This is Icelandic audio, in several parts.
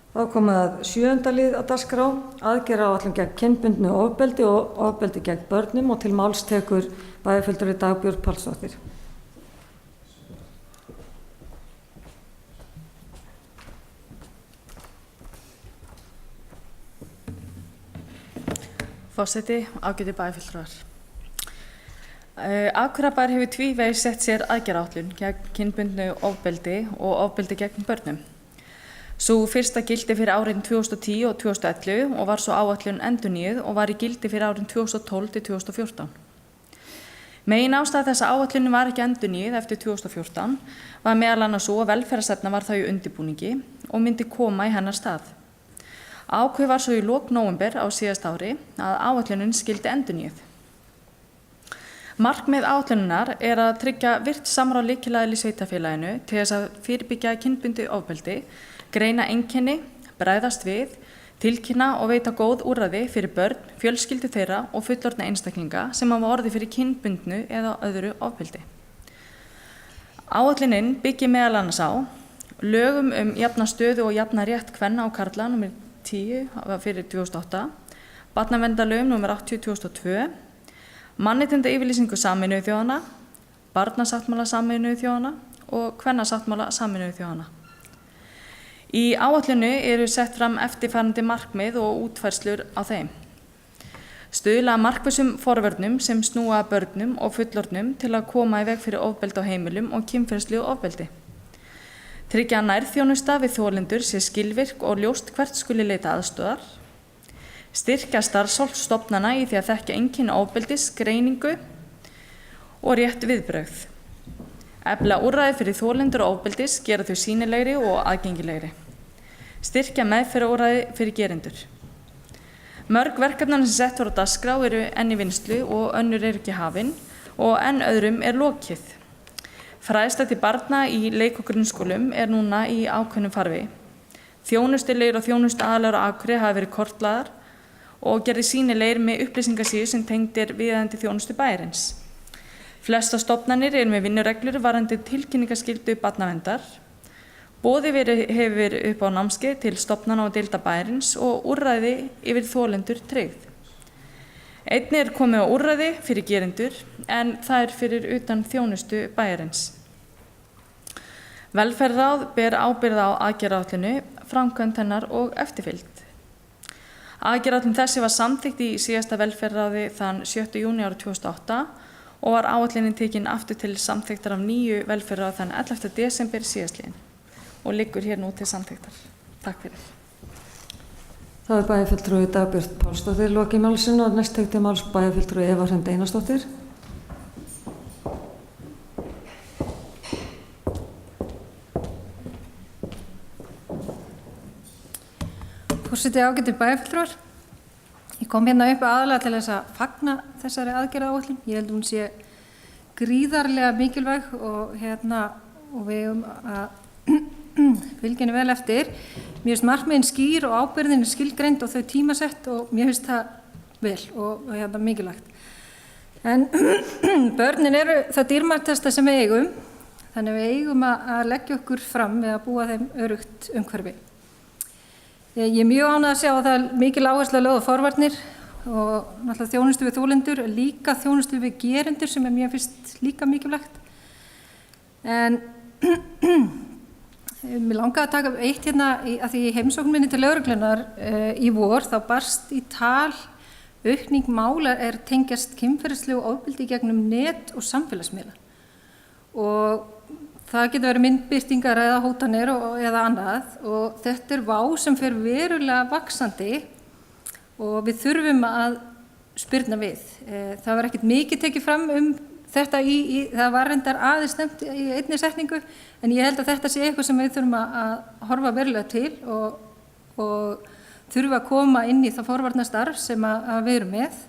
Þá komið að 7. lið á dagskrá, aðgerðaáætlun gegn kynbundnu ofbeldi og ofbeldi gegn börnum og til máls tekur bæjarfulltrúi Dagbjört Pálsdóttir. Forseti, ágætu bæjarfulltrúar. Akureyrarbær hefur tvívegis sett sér aðgerðaáætlun gegn kynbundnu ofbeldi og ofbeldi gegn börnum. Sú fyrsta gildi fyrir árin 2010 og 2011 og var svo áætlun endurnýjuð og var í gildi fyrir árin 2012 til 2014. Megin ástæða þess að áætlunin var ekki endurnýjuð eftir 2014 var meðal annars svo að velferðarstefna var þá í undirbúningi og myndi koma í hennar stað. Ákveðið var svo í lok nóvember á síðasta ári að áætlunin skyldi endurnýjuð. Markmið áætlunarinnar er að tryggja virkt samráð lykilaðila í sveitarfélaginu til þess að fyrirbyggja kynbundið ofbeldi, greina einkenni, bregðast við, tilkynna og veita góð úrræði fyrir börn, fjölskyldur þeirra og fullorðna einstaklinga sem hafa orðið fyrir kynbundnu eða öðru ofbeldi. Áætlunin byggir meðal annars á lögum jafna stöðu og jafna rétt kvenna og karla nr. 10 fyrir 2008, barnaverndarlögum nr. 80/2002, mannréttindayfirlýsingu Sameinuðu þjóðanna, barnasáttmála Sameinuðu þjóðanna og kvennasáttmála Sameinuðu þjóðanna. Í áætlunu eru sett fram eftirfarandi markmið og útfærslur á þeim. Stuðla að markvissum forvörnum sem snúa að börnum og fullorðnum til að koma í veg fyrir ofbeldi á heimilum og kynferðislegu ofbeldi. Tryggja nærþjónusta við þolendur sé skilvirk og ljóst hvert skuli leita aðstoðar. Styrkja starfsfólk stofnana í því að þekkja einkenni ofbeldis, greiningu og rétt viðbrögð. Efla úrræði fyrir þolendur og ofbeldis, gera þau sýnilegri og aðgengilegri. Styrkja meðferðarúrræði fyrir gerendur. Mörg verkefnanna sem sett voru á dagskrá eru enn í vinnslu og önnur eru ekki hafin og enn öðrum er lokið. Fræðsla til barna í leik- og grunnskólum er núna í ákveðnum farvegi. Þjónustulegir og þjónustuaðilar á Akureyri hafa verið kortlaðar og gerði sýnilegir með upplýsingasíðu sem tengdir viðeigandi þjónustu bæjarins. Flesta stofnanir eru með vinnureglur varðandi tilkynningaskyldu barnaverndar. Boðið hefur upp á námskeið til stofnana og deilda bæjarins og úrræði yfir þolendur tryggð. Einnig er komið á úrræði fyrir gerendur en það er fyrir utan þjónustu bæjarins. Velferðarráð ber ábyrgð á aðgerðaáætlunu, framkvæmd hennar og eftirfylgd. Aðgerðaáætlun þessi var samþykkt í síðasta velferðarráði þann 7. júní árið 2008 og var áætlunin tekin aftur til samþykktar af nýju velferðarráði þann 11. desember síðastliðinn og liggur hér nú til samþykktar. Takk fyrir. Það er bæjarfulltrúi Dagbjört Pálsdóttir lokið málsins og næst tekur til máls bæjarfulltrúi Eva Hrund Einarsdóttir. Forseti, ágætu bæjarfulltrúar. Ég kom hérna upp aðalega til þess að fagna þessari aðgerðaáætlun. Ég held hún sé gríðarlega mikilvæg og við að fylgja vel eftir. Mér finnst markmiðin skýr og ábyrgðin skilgreind og þau tímasett og mér finnst það vel og mikilvægt. En börnin eru það dýrmætasta sem við eigum, þannig við eigum að leggja okkur fram með að búa þeim öruggt umhverfi. Ég er mjög ánægð að sjá að það er mikil áhersla lögð á forvarnir og náttúrulega þjónustu við þolendur, líka þjónustu við gerendur sem mér finnst líka mikilvægt. En mér langaði að taka eitt hérna að því heimsókn minni til lögreglunnar í vor þá barst í tal aukning mála tengjast kynferðislegu ofbeldi í gegnum net og samfélagsmiðla. Og það getur verið myndbirtingar eða hótanir eða annað og þetta er vá sem fer verulega vaxandi og við þurfum að spyrna við. Það var ekkert mikið tekið fram þetta það var reyndar aðeins nefnt í einni setningu en ég held að þetta sé eitthvað sem við þurfum að horfa verulega til og þurfum að koma inn í það forvarnastarf sem að við erum með.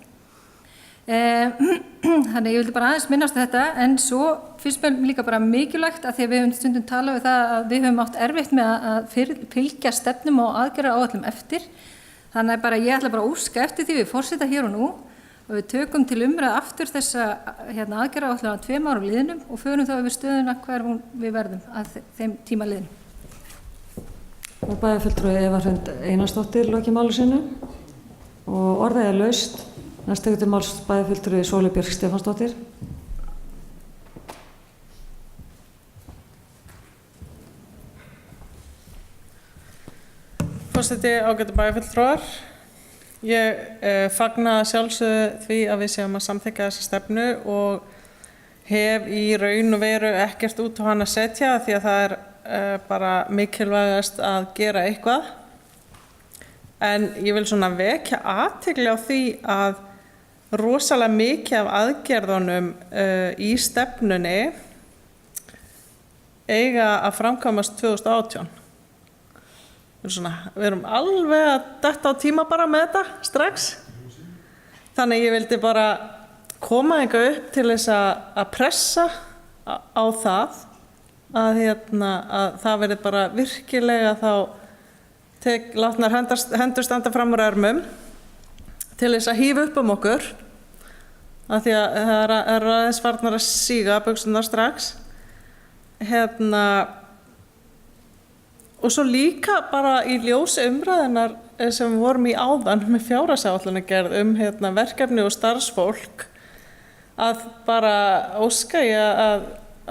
Þannig ég vildi bara aðeins minnast þetta en svo finnst mér líka bara mikilvægt að því að við höfum stundum talað við það að við höfum átt erfitt með að fylgja stefnum og aðgerðaáætlunum eftir. Þannig að ég ætla bara að óska eftir því við forseta hér og nú og við tökum til umræðu aftur þessa aðgerðaáætlun á 2 árum liðnum og förum þá yfir stöðuna hver við verðum að þeim tíma liðnum. Og bæjarfulltrúi Eva Hrund Einarsdóttir lokið máli sínu og orðið er laust. Næst tekur til máls bæjarfulltrúi Sóley Björk Stefánsdóttir. Forseti, ágætu bæjarfulltrúar. Ég fagna sjálfsögðu því að við séum að samþykkja þessa stefnu og hef í raun og veru ekkert út á hana að setja því að það er bara mikilvægast að gera eitthvað. En ég vil svona vekja athygli á því að rosalega mikið af aðgerðunum í stefnunni eiga að framkvæmast 2018. Við erum alveg að detta á tíma bara með þetta strax. Þannig ég vildi bara koma eitthvað upp til þess að pressa á það að það verði bara virkilega þá látnar hendur standa fram úr ermum til þess að hífa upp okkur af því að það er aðeins farnar að síga buxurnar strax. Og svo líka bara í ljósi umræðunar sem við vorum í áðan með fjárhagsáætlanagerð verkefni og starfsfólk að bara óska ég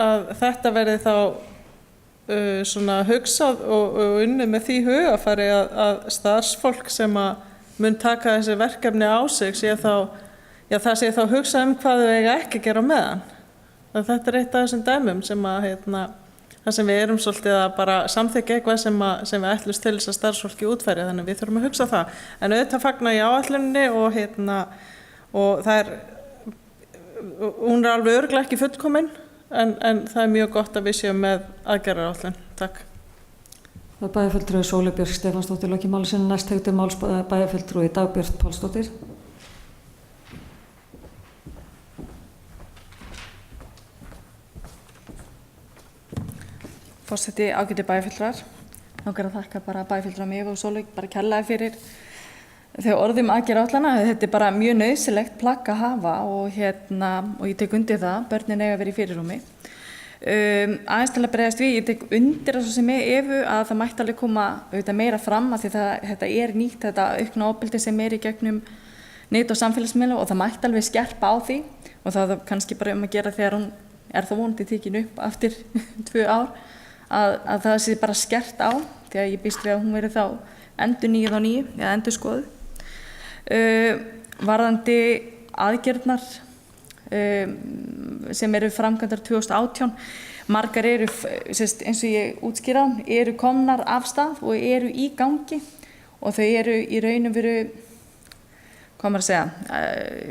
að þetta verði þá svona hugsað og unnið með því hugafari að starfsfólk sem að mun taka þessi verkefni á sig það sé þá hugsað hvað þau eiga ekki að gera á meðan. Þetta er eitt af þessum dæmum sem að það sem við erum svolítið að bara samþykkja eitthvað sem við ætlumst til þess að starfsfólki útfæri, þannig við þurfum að hugsa það. En auðvitað fagna ég áætluninni og það er hún er alveg örugglega ekki fullkomin en það er mjög gott að við séum með aðgerðaráætlun. Takk. Það er bæjarfulltrúi Sóley Björk Stefánsdóttir lokið máli sínu. Næst tekur til máls bæjarfulltrúi Dagbjört Pálsdóttir. Forseti, ágætu bæjarfulltrúar. Langar að þakka bara bæjarfulltrúum Evu og Sóley bara kærlega fyrir þau orðum aðgerðaráætlana. Þetta er bara mjög nauðsynlegt plagg að hafa og ég tek undir það, börnin eiga að vera í fyrirrúmi. Aðeins til að bregðast við, ég tek undir það svo sem Evu að það mætti alveg koma meira fram af því þetta er nýtt, þetta aukna ofbeldi sem er í gegnum net og samfélagsmiðla og það mætti alveg skerpa á því og það er kannski bara að gera þegar hún er þá vonandi tekin upp eftir 2 ár að það sé bara skert á því að ég býst við að hún verið þá endurnýjuð á nýju eða endurskoðuð. Varðandi aðgerðnar sem eru framkvæmdar 2018, margar eru, eins og ég útskýra, eru komnar af stað og eru í gangi og þau eru í raun og veru, hvað maður að segja,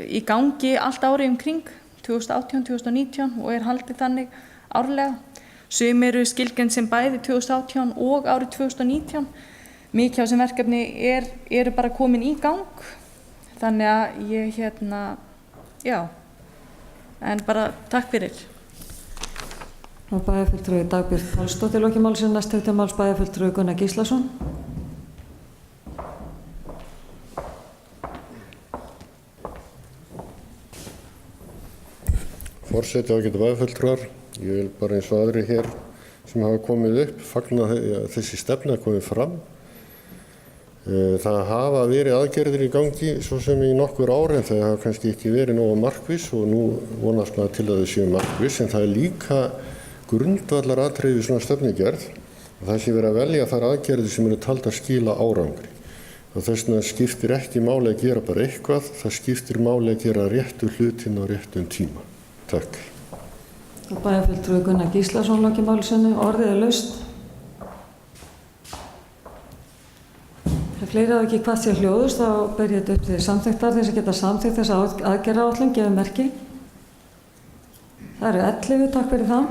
í gangi allt árið kring 2018, 2019 og er haldið þannig árlega. Sum eru skilgreind sem bæði 2018 og árið 2019. Mikið af þessum verkefni eru bara komin í gang. Þannig að ég já, en bara takk fyrir. Og bæjarfulltrúi Dagbjört Pálsdóttir lokið máli sínu. Næst tekur til máls bæjarfulltrúi Gunnar Gíslason. Forseti, ágætu bæjarfulltrúar. Ég vil bara eins og aðrir hér sem hafa komið upp fagna þessi stefna komið fram. Það hafa verið aðgerðir í gangi svo sem í nokkur ár en það hafa kannski ekki verið nógu markviss og nú vonast maður til að þau séu markviss en það er líka grundvallaratriði svona stefnugerð og það sé verið að velja þær aðgerðir sem eru taldar skila árangri. Og þess vegna skiptir ekki máli að gera bara eitthvað, það skiptir máli að gera réttu hlutina á réttum tíma. Takk. Og bæjarfulltrúi Gunnar Gíslason lokið máli sínu. Orðið er laust. Ef fleiri hafa ekki hvað sé hljóðust, þá ber ég þetta upp til samþykktar þeir sem geta samþykkt þessa aðgerðaráætlun, gefið merki. Það eru 11, takk fyrir það.